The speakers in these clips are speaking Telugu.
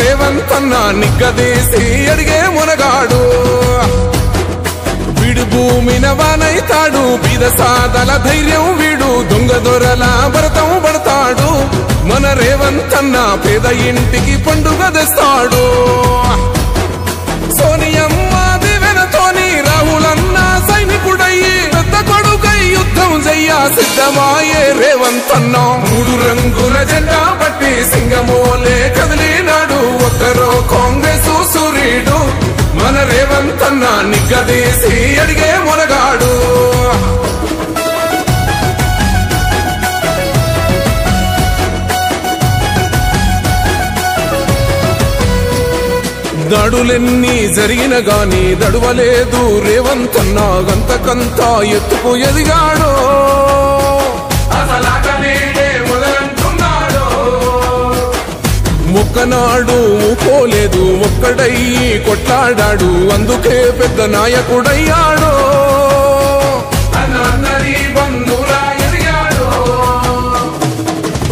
రేవంతన్న నిగ్గదీసి అడిగే మునగాడు వీడు భూమిన వానైతాడు బీద సాదల ధైర్యం వీడు దొంగ దొరల భరతం పడతాడు మన రేవంతన్న పేద ఇంటికి పండుగ తెస్తాడు సోనియమ్మ దివెనతోని రాహులన్న సైనికుడయ్యి పెద్ద కొడుకై యుద్ధం చెయ్య సిద్ధమాయే రేవంతన్న మూడు రంగుల జెండా పట్టి సింగమోలే కదిలినాడు ఒక్కరో కాంగ్రెస్ సూర్యుడు మన రేవంతన్న నిగ్గదీసి అడిగే మునగాడు దాడులెన్ని జరిగిన గాని దడువలేదు రేవంతన్న గంతకంతా ఎత్తుకు ఎదిగాడు మొక్కనాడు పోలేదు ఒక్కడయ్యి కొట్లాడాడు అందుకే పెద్ద నాయకుడయ్యాడు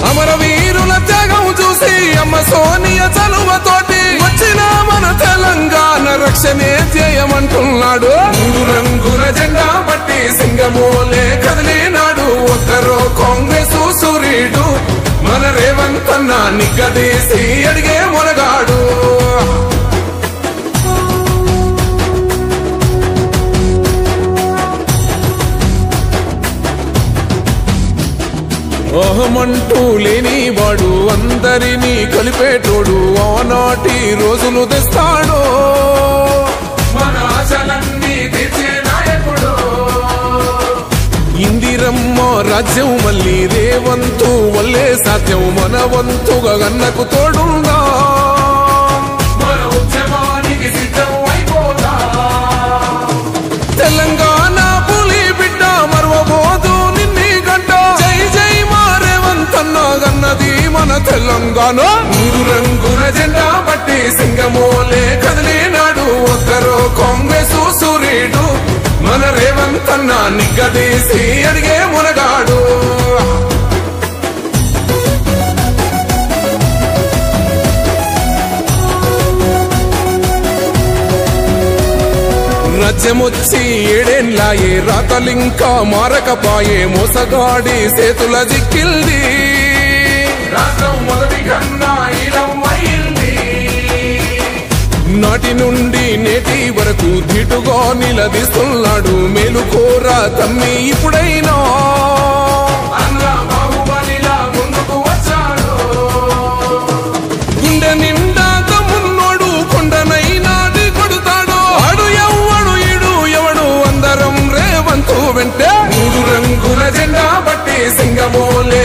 అమరవీరుల త్యాగం చూసి అమ్మ సోనియ చలువతోటి వచ్చిన మన తెలంగాణ రక్షణే చేయమంటున్నాడు మూడు రంగుల జెండా పట్టి సింగమోలే కదిలినాడు ఒక్కరో కాంగ్రెస్ సూర్యుడు మన రేవంతన్న నిగ్గదీసి అడిగే మునగాడు అహమంటూ లేని వాడు అందరినీ కలిపేటోడు ఆనాటి రోజులు తెస్తాడు మన ఆశలన్నీ తెచ్చే నాయకుడు ఇందిరమ్మ రాజ్యం మళ్ళీ రేవంతు వల్లే సాధ్యం మన వంతుగా గన్నకు తోడుందా మన ఉద్యమానికి సిద్ధం అయిపోతా తెలంగాణ పులి బిడ్డ మరవబోదు నిన్ని గంట జై జై మా రేవంతన్న గన్నది మన తెలంగాణ మూడు రంగుల జెండా పట్టి సింగమోలే కదిలినాడు ఒక్కరో కాంగ్రెస్ సూర్యుడు మన రేవంతన్న నిగ్గదీసి అడిగే మునగాడు రాజ్యమొచ్చి ఏడేళ్ళాయే రాతలింకా మారకపాయే మోసగాడి చేతుల జిక్కిల్ది రాష్ట్రం మొదటి కన్నా ఇలవైంది నాటి నుండి నేటి వరకు ధీటుగా నిలదీస్తున్నాడు మేలుకోరా తమ్మి ఇప్పుడైనా బాహుబలిలా ముందుకు వచ్చాడు గుండె నిండా తమ్మున్నోడు కొండనైనా కొడుతాడు ఆడు ఎవ్వడు ఈడు ఎవడు అందరం రేవంతు వెంటే మూడు రంగుల జెండా పట్టి సింగమోలే